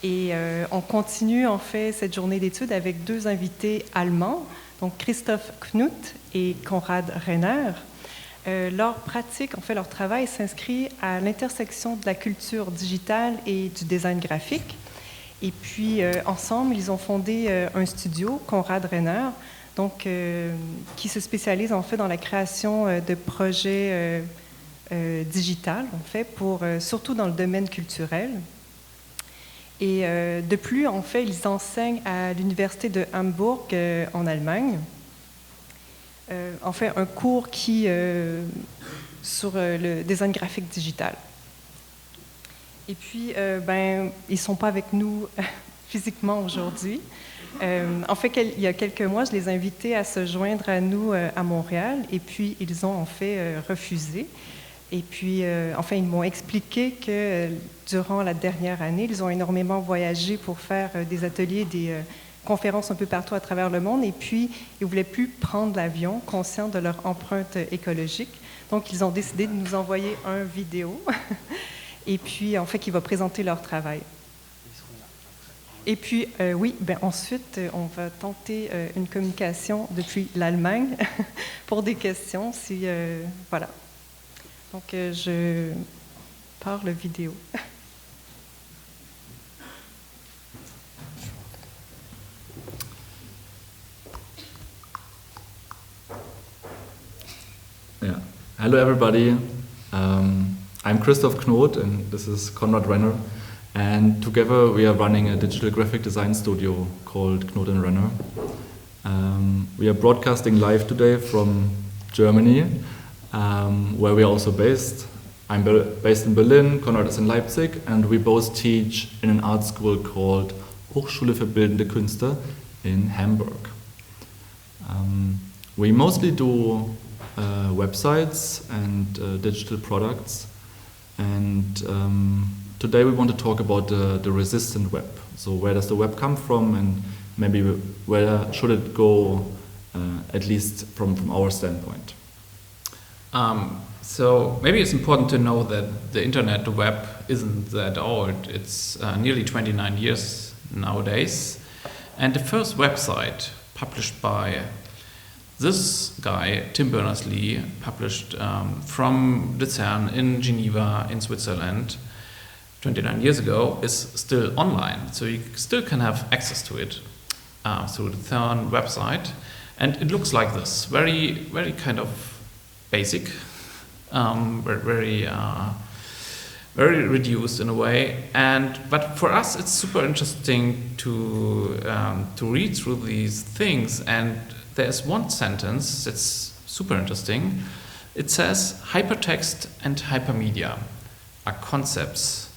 Et on continue en fait cette journée d'études avec 2 invités allemands, donc Christoph Knoth et Konrad Renner. Leur pratique, en fait, leur travail s'inscrit à l'intersection de la culture digitale et du design graphique. Et puis, ensemble, ils ont fondé un studio, Konrad Renner, donc, qui se spécialise en fait dans la création de projets digitaux, en fait, surtout dans le domaine culturel. Et de plus, en fait, ils enseignent à l'université de Hambourg en Allemagne. En fait, un cours sur le design graphique digital. Et puis, ils ne sont pas avec nous physiquement aujourd'hui. En fait, il y a quelques mois, je les ai invités à se joindre à nous à Montréal, et puis ils ont en fait refusé. Et puis, enfin, ils m'ont expliqué que durant la dernière année, ils ont énormément voyagé pour faire des ateliers, des conférences un peu partout à travers le monde. Et puis, ils ne voulaient plus prendre l'avion, conscients de leur empreinte écologique. Donc, ils ont décidé de nous envoyer un vidéo. Et puis, en fait, qui va présenter leur travail. Et puis, ensuite, on va tenter une communication depuis l'Allemagne pour des questions. Voilà. Donc, je parle vidéo. Yeah. Hello, everybody. I'm Christoph Knoth, and this is Konrad Renner. And together we are running a digital graphic design studio called Knoth and Renner. We are broadcasting live today from Germany, where we are also based. I'm based in Berlin, Konrad is in Leipzig, and we both teach in an art school called Hochschule für Bildende Künste in Hamburg. We mostly do websites and digital products, and today we want to talk about the resistant web. So where does the web come from, and maybe where should it go, at least from our standpoint? So maybe it's important to know that the internet, the web, isn't that old. It's nearly 29 years nowadays. And the first website published by this guy, Tim Berners-Lee, published from the CERN in Geneva in Switzerland 29 years ago, is still online. So you still can have access to it through the CERN website. And it looks like this, very, very kind of basic, very reduced in a way. But for us, it's super interesting to read through these things. And there's one sentence that's super interesting. It says, hypertext and hypermedia are concepts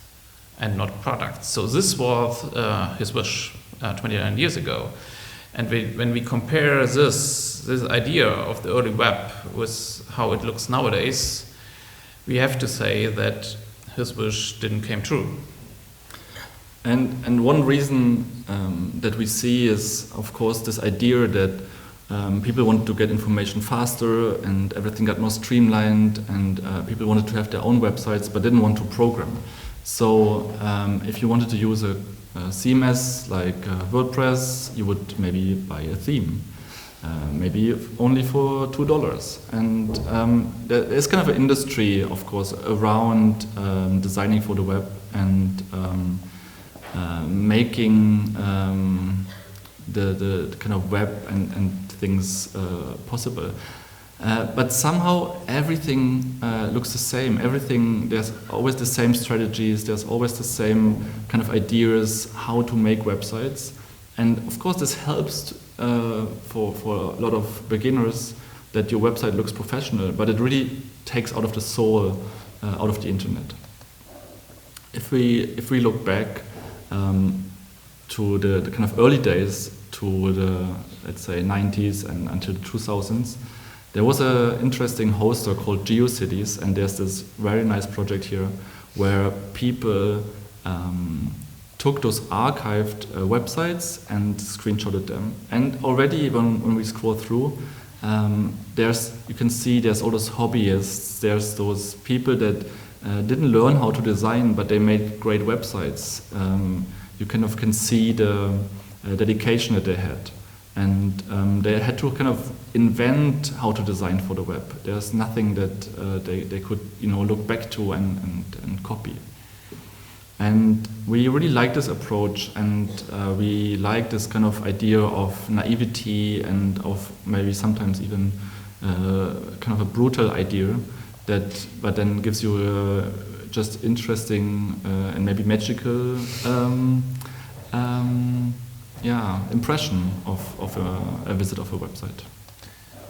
and not products. So this was his wish 29 years ago. And when we compare this idea of the early web with how it looks nowadays, we have to say that his wish didn't come true. And one reason that we see is, of course, this idea that people wanted to get information faster and everything got more streamlined, and people wanted to have their own websites but didn't want to program. So if you wanted to use a CMS like WordPress, you would maybe buy a theme, maybe only for $2. And there's kind of an industry, of course, around designing for the web and making the kind of web and things possible. But somehow everything looks the same. There's always the same strategies, there's always the same kind of ideas how to make websites. And of course this helps for a lot of beginners that your website looks professional, but it really takes out of the soul out of the internet. If we look back to the kind of early days, to the, let's say, 90s and until the 2000s, there was an interesting hoster called GeoCities, and there's this very nice project here where people took those archived websites and screenshotted them. And already when we scroll through, you can see there's all those hobbyists, there's those people that didn't learn how to design, but they made great websites. you kind of can see the dedication that they had. And they had to kind of invent how to design for the web. There's nothing that they could, look back to and copy. And we really like this approach, and we like this kind of idea of naivety and of maybe sometimes even kind of a brutal idea but then gives you a just interesting and maybe magical impression of a visit of a website.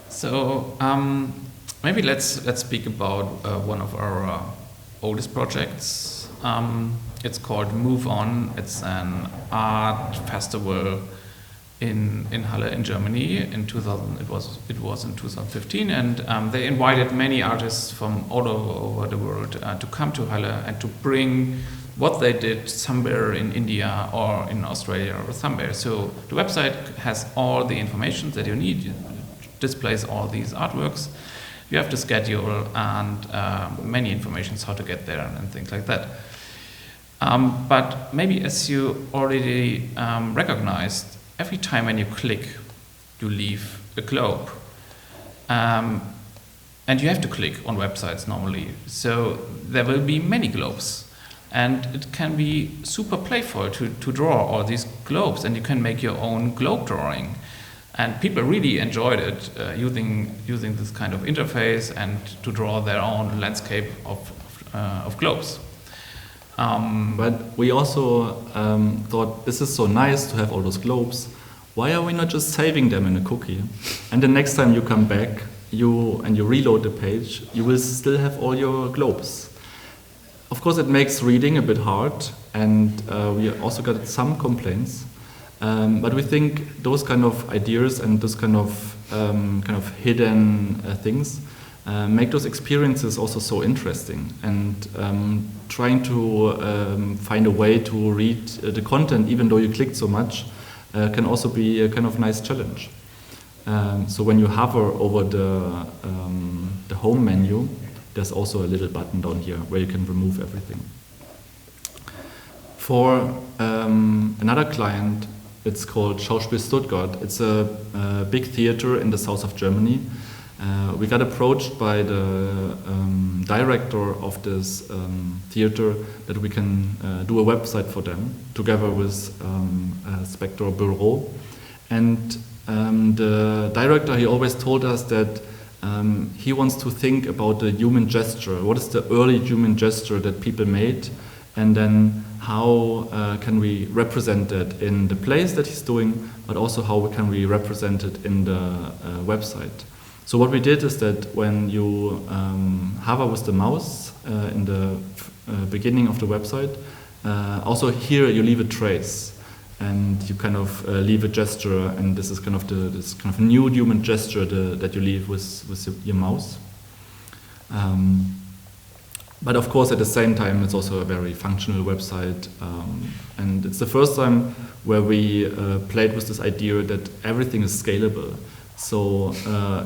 So maybe let's speak about one of our oldest projects. It's called Move On. It's an art festival in Halle in Germany. In 2000, it was in 2015, and they invited many artists from all over the world to come to Halle and to bring what they did somewhere in India or in Australia or somewhere. So the website has all the information that you need. It displays all these artworks. You have the schedule and many informations how to get there and things like that. But maybe as you already recognized, every time when you click, you leave a globe. And you have to click on websites normally. So there will be many globes. And it can be super playful to draw all these globes, and you can make your own globe drawing. And people really enjoyed it, using this kind of interface and to draw their own landscape of globes. But we also thought this is so nice to have all those globes. Why are we not just saving them in a cookie? And the next time you come back, you reload the page, you will still have all your globes. Of course, it makes reading a bit hard, and we also got some complaints. But we think those kind of ideas and those kind of hidden things make those experiences also so interesting. And trying to find a way to read the content, even though you clicked so much, can also be a kind of nice challenge. So when you hover over the home menu, there's also a little button down here where you can remove everything. For another client, it's called Schauspiel Stuttgart. It's a big theater in the south of Germany. We got approached by the director of this theater that we can do a website for them together with Spector Bureau. And the director, he always told us that he wants to think about the human gesture. What is the early human gesture that people made? And then how can we represent that in the plays that he's doing, but also how can we represent it in the website. So what we did is that when you hover with the mouse in the beginning of the website, also here you leave a trace. And you kind of leave a gesture, and this is kind of this kind of new human gesture that you leave with your mouse. But of course, at the same time, it's also a very functional website, and it's the first time where we played with this idea that everything is scalable. So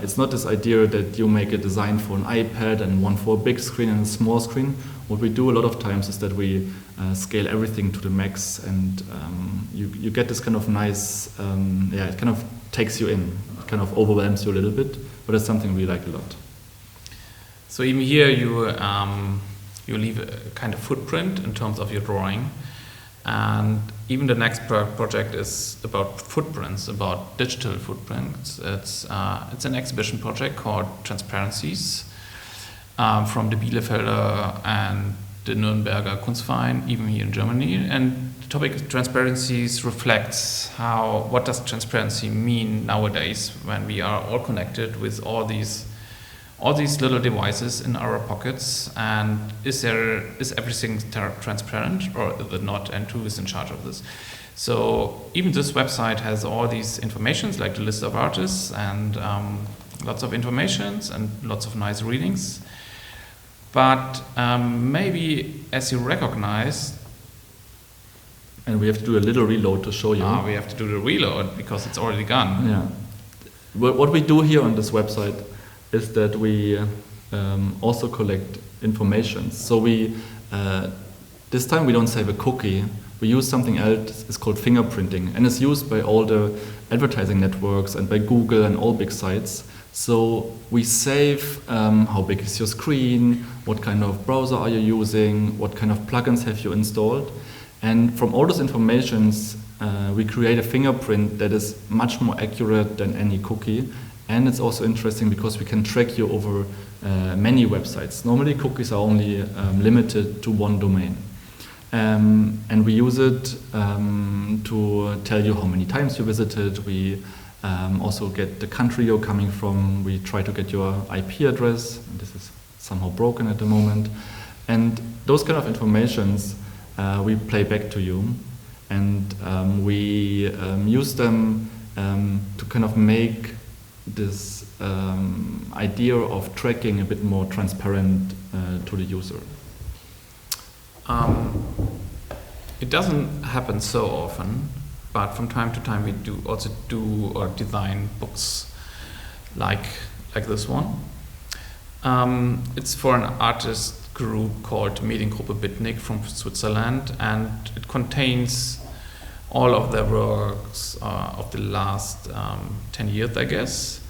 it's not this idea that you make a design for an iPad and one for a big screen and a small screen. What we do a lot of times is that we scale everything to the max, and you get this kind of nice, it kind of takes you in, it kind of overwhelms you a little bit, but it's something we like a lot. So even here you leave a kind of footprint in terms of your drawing, and even the next project is about footprints, about digital footprints. It's an exhibition project called Transparencies from the Bielefelder and the Nürnberger Kunstverein, even here in Germany. And the topic of transparencies reflects what does transparency mean nowadays when we are all connected with all these little devices in our pockets, and is everything transparent or is it not, and who is in charge of this? So even this website has all these informations, like the list of artists and lots of informations and lots of nice readings. But maybe as you recognize, and we have to do a little reload to show you. We have to do the reload because it's already gone. Yeah. What we do here on this website is that we also collect information. So we this time we don't save a cookie, we use something else, it's called fingerprinting, and it's used by all the advertising networks and by Google and all big sites. So we save how big is your screen, what kind of browser are you using, what kind of plugins have you installed, and from all those informations we create a fingerprint that is much more accurate than any cookie. And it's also interesting because we can track you over many websites. Normally cookies are only limited to one domain. And we use it to tell you how many times you visited. We also get the country you're coming from. We try to get your IP address. This is somehow broken at the moment. And those kind of informations we play back to you. And we use them to kind of make this idea of tracking a bit more transparent to the user. It doesn't happen so often, but from time to time we do or design books like this one. It's for an artist group called Mediengruppe Bitnik from Switzerland, and it contains all of their works of the last 10 years, I guess.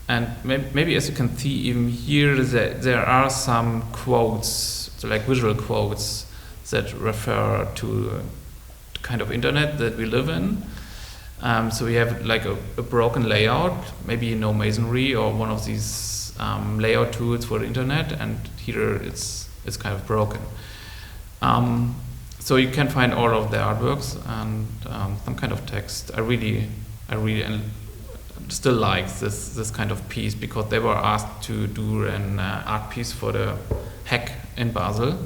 And maybe as you can see even here, there are some quotes, so like visual quotes, that refer to the kind of internet that we live in. So we have like a broken layout, maybe you know Masonry or one of these layout tools for the internet, and here it's kind of broken. So you can find all of the artworks and some kind of text. I really still like this kind of piece because they were asked to do an art piece for the Hack in Basel,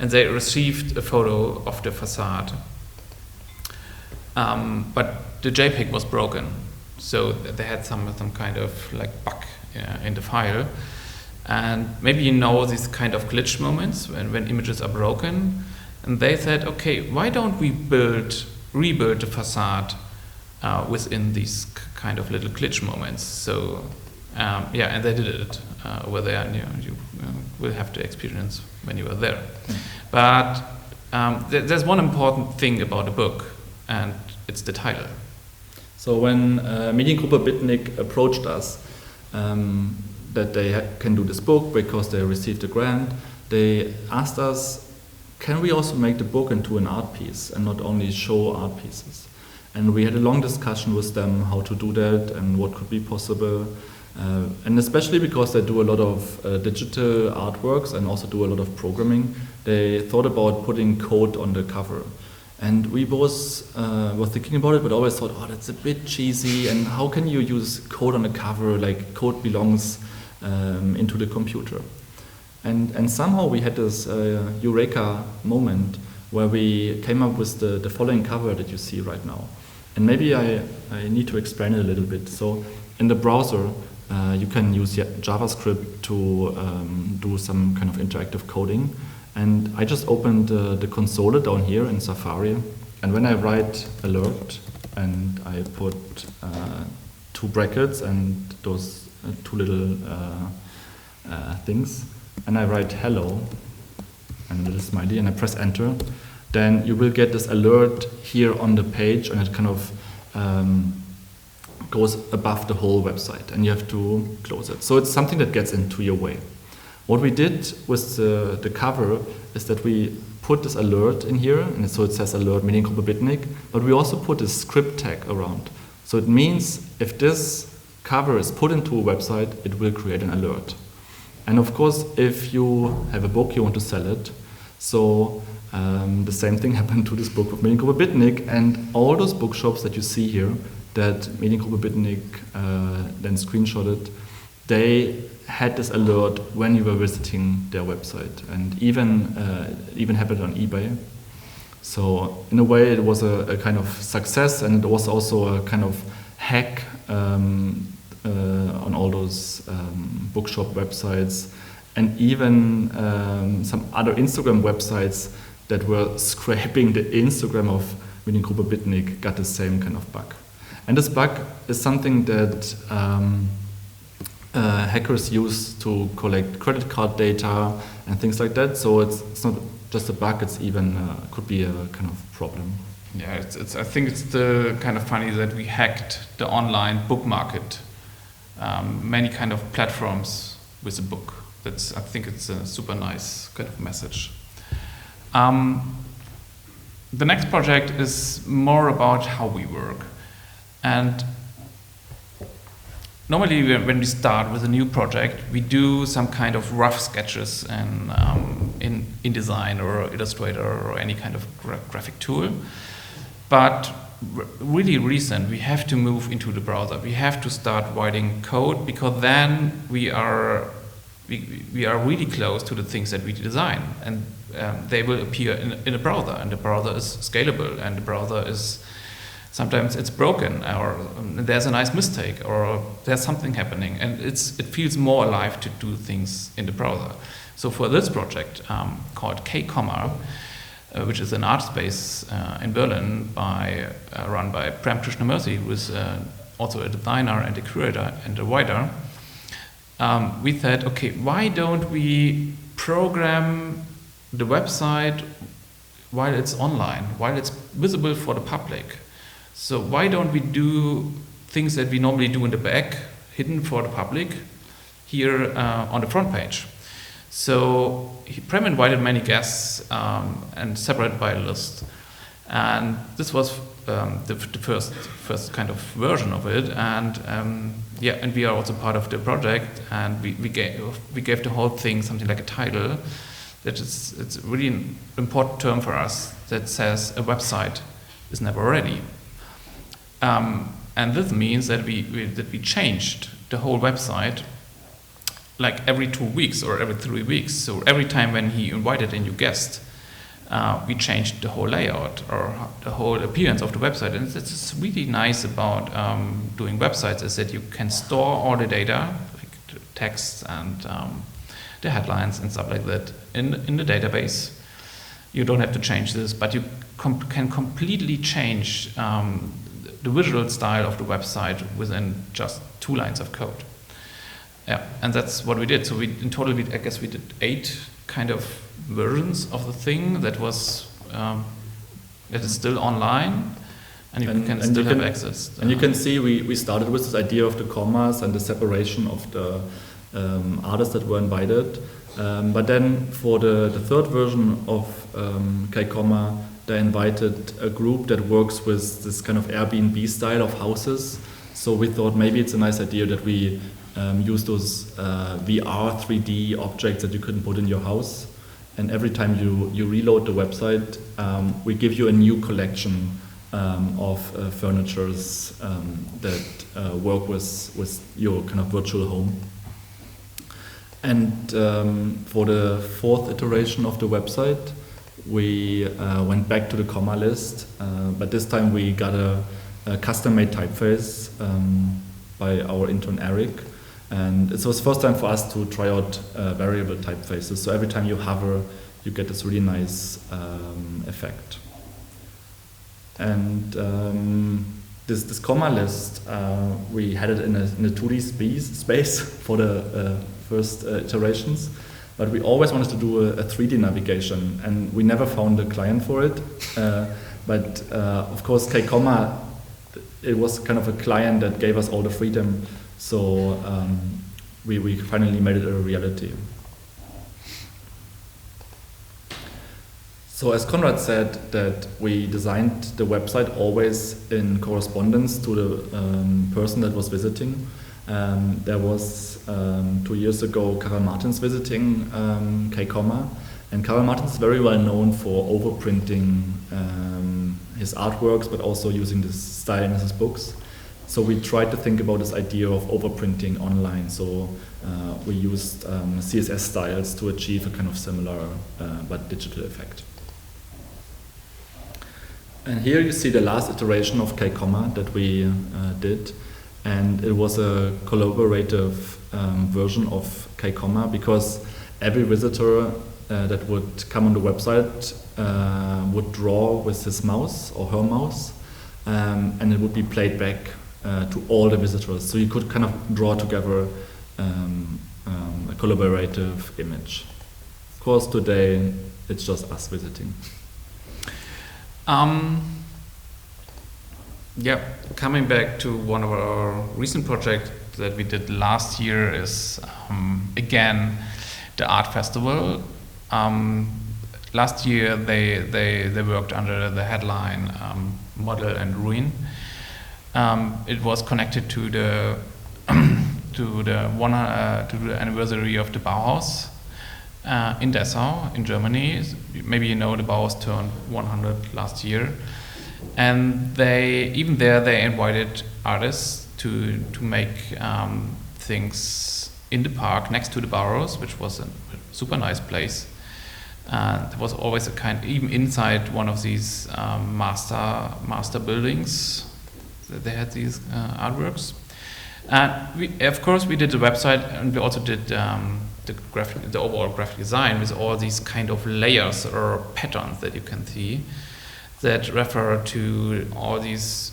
and they received a photo of the facade. But the JPEG was broken, so they had some kind of like bug in the file. And maybe you know these kind of glitch moments when images are broken. And they said, okay, why don't we rebuild the facade within these kind of little glitch moments? So and they did it over there, and you will have the experience when you are there. But there's one important thing about the book, and it's the title. So when Mediengruppe Bitnik approached us, that they can do this book because they received a grant, they asked us, can we also make the book into an art piece and not only show art pieces? And we had a long discussion with them how to do that and what could be possible. And especially because they do a lot of digital artworks and also do a lot of programming, they thought about putting code on the cover. And we both were thinking about it, but always thought, oh, that's a bit cheesy, and how can you use code on the cover, like code belongs into the computer. And somehow we had this eureka moment where we came up with the following cover that you see right now. And maybe I need to explain it a little bit. So in the browser, you can use JavaScript to do some kind of interactive coding. And I just opened the console down here in Safari. And when I write alert, and I put 2 brackets and those 2 little things, and I write hello, and a little smiley, and I press enter, then you will get this alert here on the page, and it kind of goes above the whole website, and you have to close it. So it's something that gets into your way. What we did with the cover is that we put this alert in here, and so it says alert Mediengruppe Bitnik, but we also put a script tag around. So it means if this cover is put into a website, it will create an alert. And of course, if you have a book, you want to sell it. So the same thing happened to this book of Mediengruppe Bitnik, and all those bookshops that you see here that Mediengruppe Bitnik then screenshotted, they had this alert when you were visiting their website, and even happened on eBay. So in a way, it was a kind of success, and it was also a kind of hack on all those bookshop websites, and even some other Instagram websites that were scraping the Instagram of Mediengruppe Bitnik got the same kind of bug. And this bug is something that hackers use to collect credit card data and things like that. So it's not just a bug. It's even could be a kind of problem. Yeah, I think it's the kind of funny that we hacked the online book market. Many kind of platforms with a book. I think it's a super nice kind of message. The next project is more about how we work. And normally when we start with a new project, we do some kind of rough sketches in InDesign or Illustrator or any kind of graphic tool. But really recent, we have to move into the browser. We have to start writing code, because then we are really close to the things that we design, and they will appear in a browser, and the browser is scalable, and the browser is sometimes it's broken, or there's a nice mistake, or there's something happening, and it feels more alive to do things in the browser. So for this project called K-Comma, which is an art space in Berlin run by Prem Krishnamurthy, who is also a designer and a curator and a writer, we thought, okay, why don't we program the website while it's online, while it's visible for the public? So why don't we do things that we normally do in the back, hidden for the public, here on the front page? So Prem invited many guests and separated by a list. And this was the first kind of version of it. And and we are also part of the project. And we gave the whole thing something like a title. It's really an important term for us that says a website is never ready. And this means that we changed the whole website like every 2 weeks or every 3 weeks. So every time when he invited a new guest, we changed the whole layout or the whole appearance of the website. And it's really nice about doing websites is that you can store all the data, like the text and the headlines and stuff like that in the database. You don't have to change this, but you can completely change the visual style of the website within just 2 lines of code. Yeah, and that's what we did. So in total, I guess we did 8 kind of versions of the thing that is still online, and you can still have access. And you can see we started with this idea of the commas and the separation of the artists that were invited. But then for the third version of K-Comma, they invited a group that works with this kind of Airbnb style of houses. So we thought maybe it's a nice idea that we use those VR 3D objects that you couldn't put in your house. And every time you reload the website, we give you a new collection of furnitures that work with your kind of virtual home. And for the 4th iteration of the website, we went back to the comma list, but this time we got a custom-made typeface by our intern Eric. And it was the first time for us to try out variable typefaces. So every time you hover, you get this really nice effect. And this comma list, we had it in a 2D space for the first iterations, but we always wanted to do a 3D navigation, and we never found a client for it. But of course, K-Comma, it was kind of a client that gave us all the freedom. So we finally made it a reality. So as Konrad said, that we designed the website always in correspondence to the person that was visiting. There was 2 years ago Karl Martins visiting K-Comma, and Karl Martins is very well known for overprinting his artworks, but also using this style in his books. So we tried to think about this idea of overprinting online. So we used CSS styles to achieve a kind of similar but digital effect. And here you see the last iteration of K-Comma that we did. And it was a collaborative version of K-Comma, because every visitor that would come on the website would draw with his mouse or her mouse, and it would be played back to all the visitors. So you could kind of draw together a collaborative image. Of course, today it's just us visiting. Yeah, coming back to one of our recent projects that we did last year is again the art festival. Last year they worked under the headline Model and Ruin. It was connected to the to the anniversary of the Bauhaus in Dessau in Germany. Maybe you know the Bauhaus turned 100 last year. And they invited artists to make things in the park next to the Bauhaus, which was a super nice place. There was always even inside one of these master buildings, they had these artworks. Of course, we did the website, and we also did the overall graphic design with all these kind of layers or patterns that you can see, that refer to all these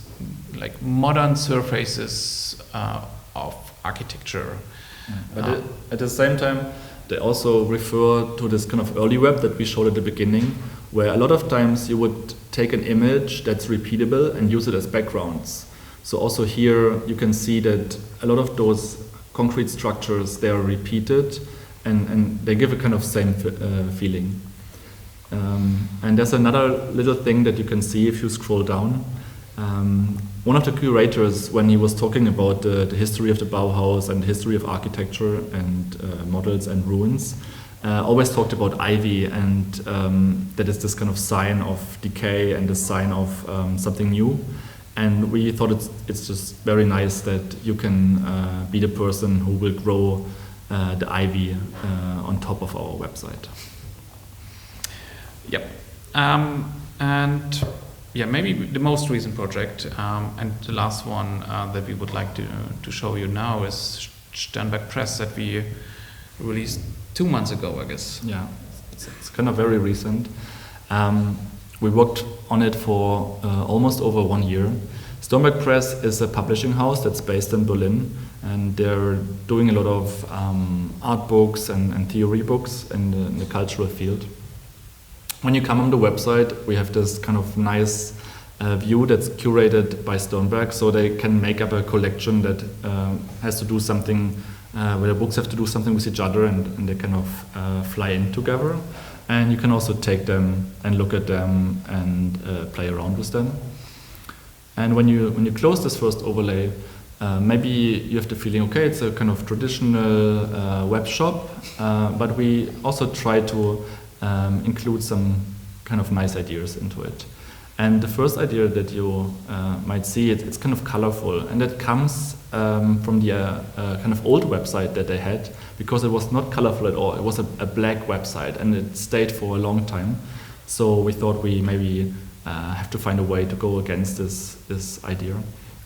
like modern surfaces of architecture. But at the same time, they also refer to this kind of early web that we showed at the beginning, where a lot of times you would take an image that's repeatable and use it as backgrounds. So also here you can see that a lot of those concrete structures, they are repeated and they give a kind of same feeling. And there's another little thing that you can see if you scroll down. One of the curators, when he was talking about the history of the Bauhaus and the history of architecture and models and ruins, always talked about ivy, and that is this kind of sign of decay and the sign of something new. And we thought it's just very nice that you can be the person who will grow the ivy on top of our website. Yep. And yeah, maybe the most recent project and the last one that we would like to show you now is Sternberg Press that we released 2 months ago, I guess. Yeah, it's kind of very recent. We worked on it for almost over 1 year. Sternberg Press is a publishing house that's based in Berlin, and they're doing a lot of art books and theory books in the cultural field. When you come on the website, we have this kind of nice view that's curated by Sternberg, so they can make up a collection that has to do something, where the books have to do something with each other, and they kind of fly in together. And you can also take them and look at them and play around with them. And when you close this first overlay, maybe you have the feeling, okay, it's a kind of traditional web shop, but we also try to include some kind of nice ideas into it. And the first idea that you might see, it's kind of colorful, and that comes from the kind of old website that they had, because it was not colorful at all. It was a black website, and it stayed for a long time. So we thought we maybe have to find a way to go against this idea.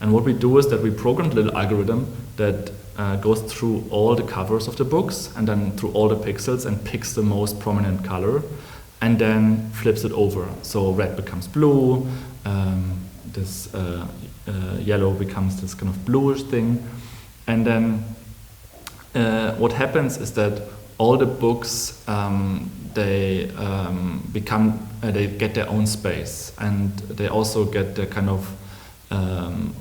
And what we do is that we programmed a little algorithm that goes through all the covers of the books and then through all the pixels and picks the most prominent color and then flips it over. So red becomes blue, this yellow becomes this kind of bluish thing. And then what happens is that all the books, they get their own space, and they also get their kind of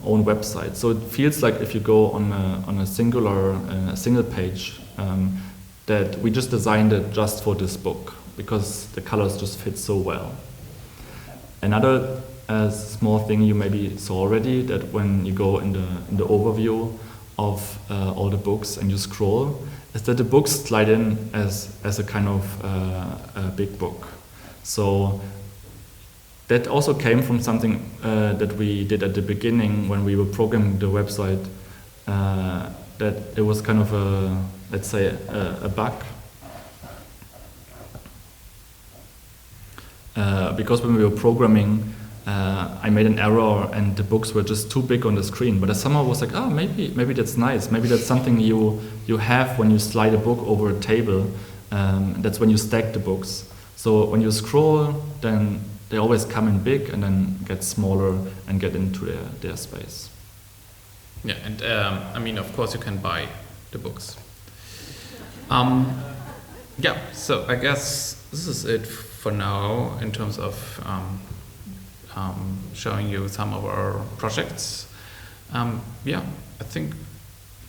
own website. So it feels like if you go on a single page, that we just designed it just for this book, because the colors just fit so well. Another small thing you maybe saw already, that when you go in the overview of all the books and you scroll, is that the books slide in as a kind of a big book. So that also came from something that we did at the beginning when we were programming the website, that it was kind of let's say a bug. Because when we were programming, I made an error and the books were just too big on the screen. But I somehow was like, oh, maybe that's nice. Maybe that's something you have when you slide a book over a table. That's when you stack the books. So when you scroll, then they always come in big and then get smaller and get into their space. Yeah, and I mean, of course, you can buy the books. Yeah, so I guess this is it for now in terms of showing you some of our projects. Yeah, I think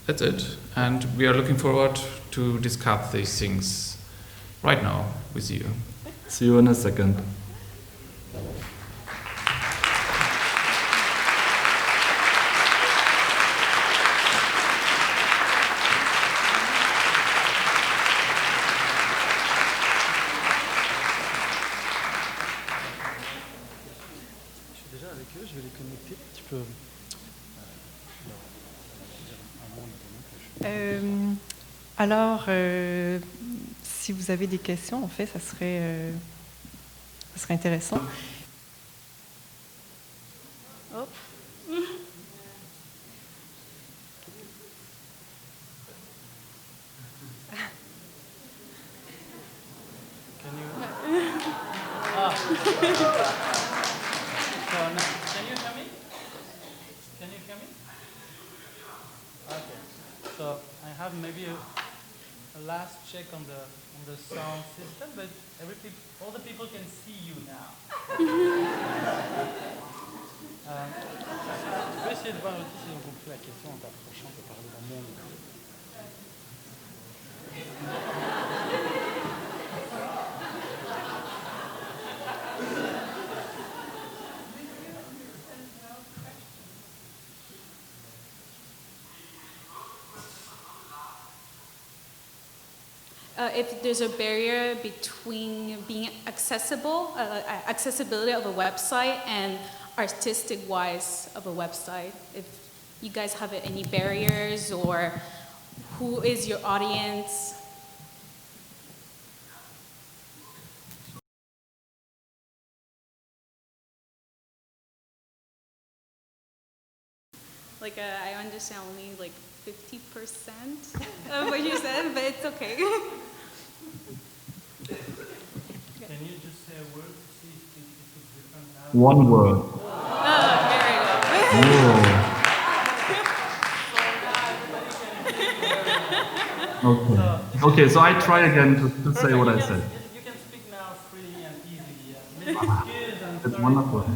that's it. And we are looking forward to discuss these things right now with you. See you in a second. Alors, si vous avez des questions, en fait, ça serait intéressant. Oh. Can you? Ah. Can you hear me? Can you hear me? Okay. So I have maybe a last check on the sound system, but all the people can see you now. Je vais essayer de voir aussi si on comprend la question en t'approchant de parler dans mon micro. If there's a barrier between being accessibility of a website and artistic-wise of a website, if you guys have any barriers, or who is your audience? Like, I understand only like 50% of what you said, but it's okay. Can you just say a word to see if it's different now? One word. Oh, very Okay. Okay, so I try again to say what I said. You can speak now freely and easily. Mes excuses, I'm It's sorry. wonderful.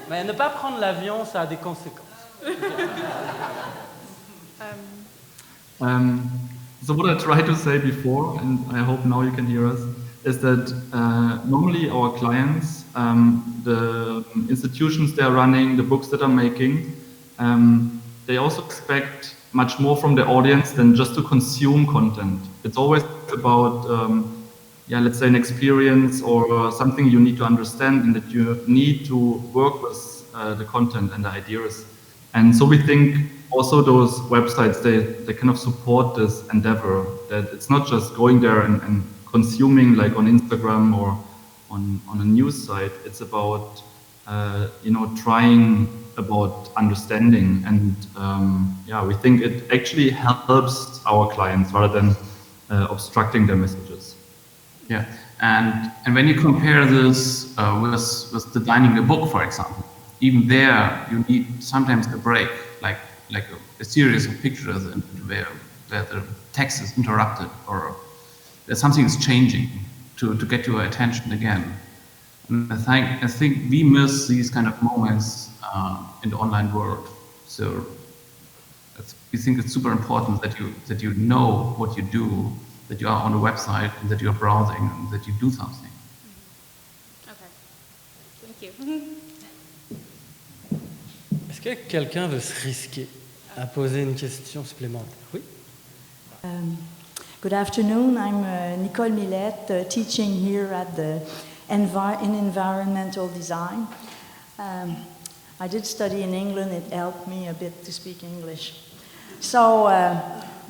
Mais ne pas prendre l'avion, ça a des conséquences. So what I tried to say before, and I hope now you can hear us, is that normally our clients, the institutions they're running, the books that are making, they also expect much more from the audience than just to consume content. It's always about, let's say an experience or something you need to understand, and that you need to work with the content and the ideas. And so we think also those websites, they kind of support this endeavor, that it's not just going there and consuming like on Instagram or on a news site. It's about, trying about understanding. And we think it actually helps our clients rather than obstructing their messages. Yeah, and when you compare this with designing a book, for example, even there you need sometimes a break, like a series of pictures where the text is interrupted or something is changing to get your attention again. And I think we miss these kind of moments in the online world. So we think it's super important that you know what you do, that you are on a website, and that you are browsing, and that you do something. Okay, thank you. Est-ce que quelqu'un veut se risquer à poser une question supplémentaire? Oui. Good afternoon. I'm Nicole Millette, teaching here at in environmental design. I did study in England. It helped me a bit to speak English. So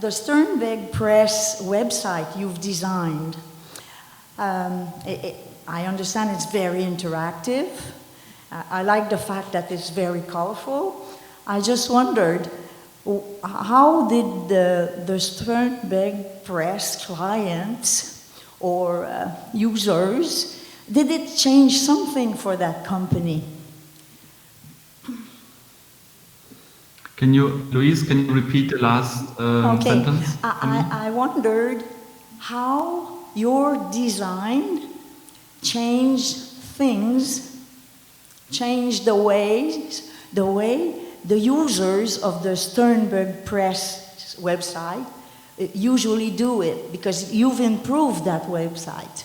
the Sternberg Press website you've designed, I understand it's very interactive. I like the fact that it's very colorful. I just wondered, how did the Sternberg Press clients or users, did it change something for that company? Louise, can you repeat the last sentence? I wondered how your design changed things, changed the way the users of the Sternberg Press website usually do it, because you've improved that website.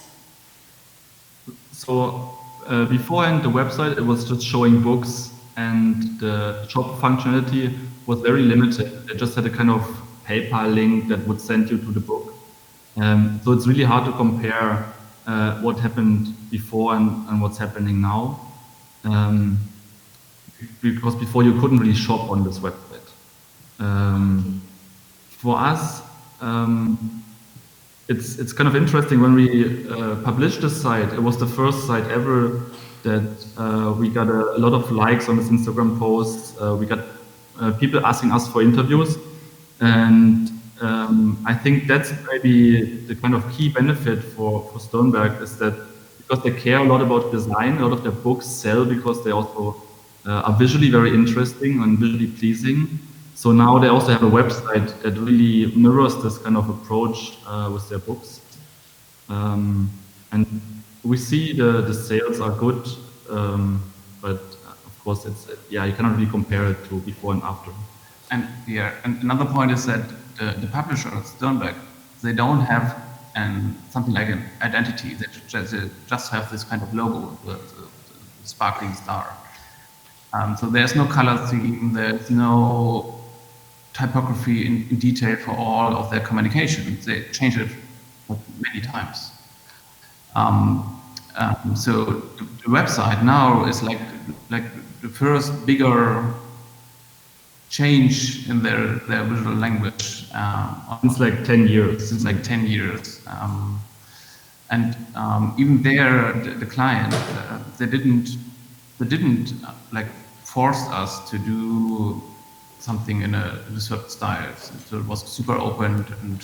So beforehand, the website, it was just showing books, and the shop functionality was very limited. It just had a kind of PayPal link that would send you to the book. So it's really hard to compare what happened before and what's happening now. Because before you couldn't really shop on this website. For us, it's kind of interesting. When we published this site, it was the first site ever that we got a lot of likes on this Instagram post. We got people asking us for interviews, and I think that's maybe the kind of key benefit for Sternberg, is that because they care a lot about design, a lot of their books sell because they also are visually very interesting and visually pleasing. So now they also have a website that really mirrors this kind of approach with their books. And we see the sales are good, but of course you cannot really compare it to before and after. And another point is that the publisher, Sternberg, they don't have something like an identity. They just have this kind of logo, the sparkling star. So there's no color scheme, there's no typography in detail for all of their communication. They change it many times. So the website now is like the first bigger change in their visual language. Since like 10 years. Since like 10 years. And even there, the client, they didn't like force us to do something in a certain style. So it was super open, and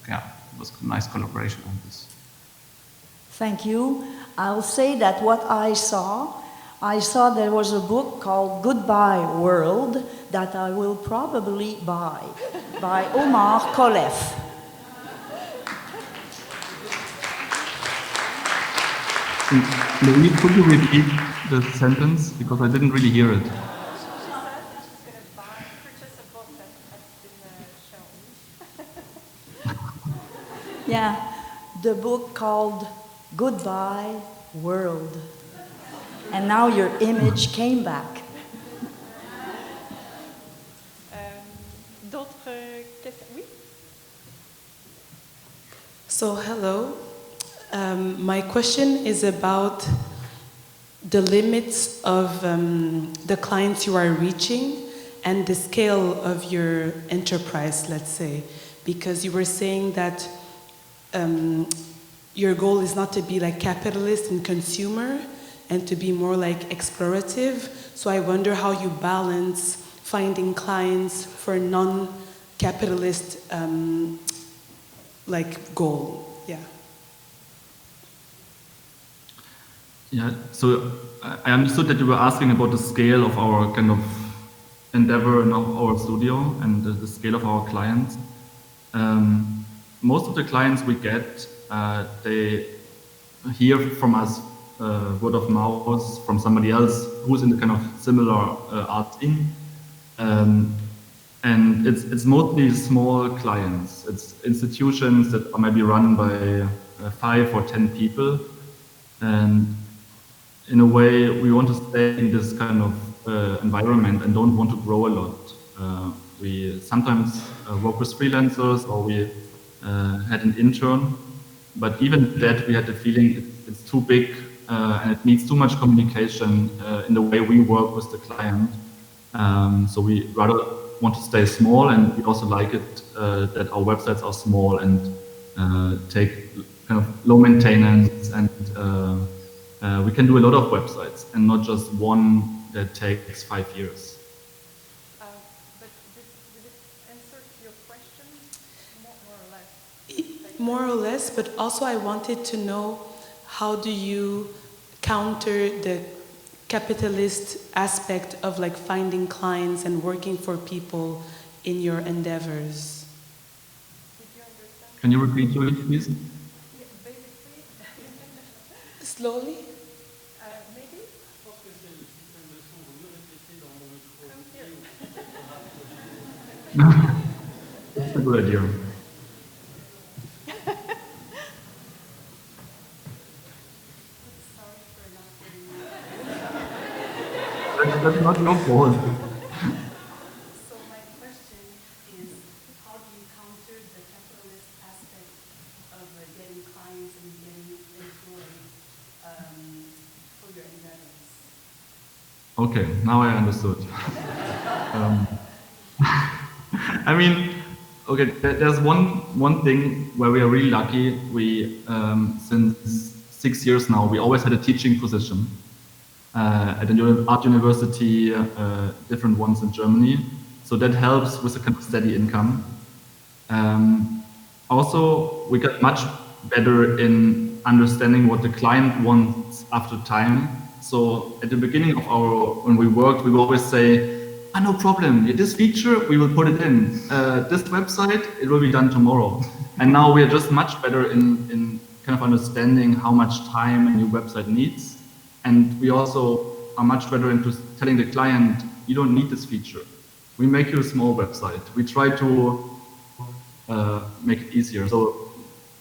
it was a nice collaboration on this. Thank you. I'll say that what I saw there was a book called Goodbye World that I will probably buy, by Omar Khalef. Louise, could you repeat the sentence? Because I didn't really hear it. Yeah, the book called Goodbye World. And now your image came back. D'autres questions? Oui? So, hello. My question is about the limits of the clients you are reaching and the scale of your enterprise, let's say. Because you were saying that your goal is not to be like capitalist and consumer, and to be more like explorative. So I wonder how you balance finding clients for non-capitalist like goal. Yeah, so I understood that you were asking about the scale of our kind of endeavor in our studio and the scale of our clients. Most of the clients we get, they hear from us word of mouth from somebody else who's in the kind of similar art scene. And it's mostly small clients. It's institutions that are maybe run by 5 or 10 people. And in a way, we want to stay in this kind of environment and don't want to grow a lot. We sometimes work with freelancers, or we had an intern, but even that we had the feeling it's too big and it needs too much communication in the way we work with the client. So we rather want to stay small, and we also like it that our websites are small and take kind of low maintenance, and we can do a lot of websites and not just one that takes 5 years. But did it answer your question more or less? More or less, but also I wanted to know, how do you counter the capitalist aspect of like finding clients and working for people in your endeavors? Did you understand? Can you repeat it, please? Slowly? That's a good idea. That's not your fault. So my question is, how do you counter the capitalist aspect of getting clients and getting employees for your endeavors? Okay, now I understood. I mean, okay, there's one thing where we are really lucky. We, since 6 years now, we always had a teaching position at an art university, different ones in Germany. So that helps with a kind of steady income. Also, we got much better in understanding what the client wants after time. So at the beginning of when we worked, we would always say, no problem, this feature, we will put it in. This website, it will be done tomorrow. And now we are just much better in kind of understanding how much time a new website needs. And we also are much better into telling the client, you don't need this feature. We make you a small website. We try to make it easier. So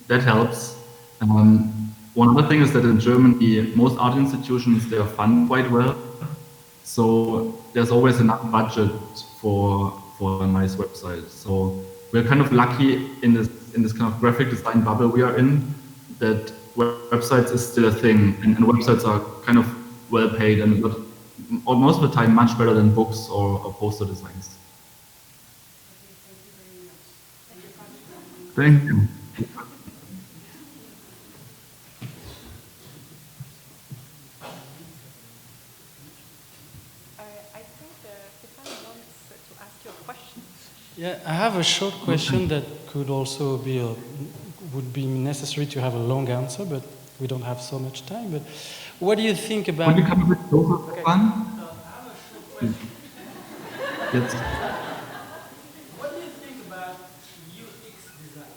that helps. One other thing is that in Germany, most art institutions, they are funded quite well. So there's always enough budget for a nice website. So we're kind of lucky in this kind of graphic design bubble we are in, that websites is still a thing, and websites are kind of well paid and most of the time much better than books or poster designs. Okay, thank you very much. Thank you. I think Stefan wants to ask you a question. Yeah, I have a short question that could also would be necessary to have a long answer, but we don't have so much time. But what do you think about? Would you come a bit closer, Stefan? I have a short question. Yes. What do you think about UX design?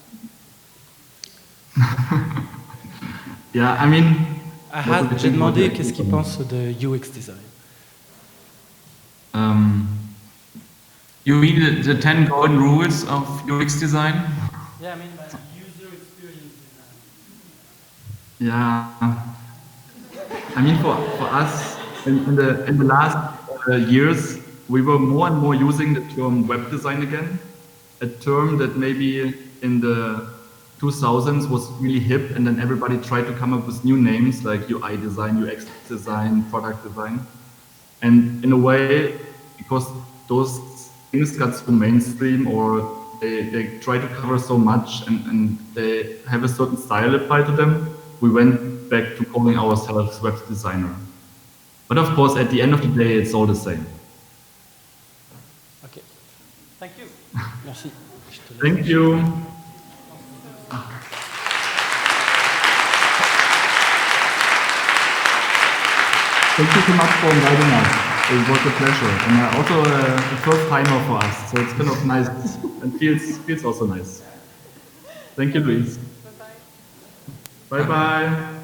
Yeah, I mean. J'ai demandé qu'est-ce qu'il pense de UX design. You mean the 10 golden rules of UX design? Yeah, I mean by user experience design. Yeah, I mean for us in the last years we were more and more using the term web design again, a term that maybe in the 2000s was really hip, and then everybody tried to come up with new names like UI design, UX design, product design, and in a way because those things got so mainstream or they try to cover so much and they have a certain style applied to them, we went back to calling ourselves web designer. But of course, at the end of the day, it's all the same. Okay. Thank you. Merci. Thank you. Thank you so much for inviting us. It was a pleasure, and also a first timer for us, so it's kind of nice and feels also nice. Thank you, Louise. Bye bye.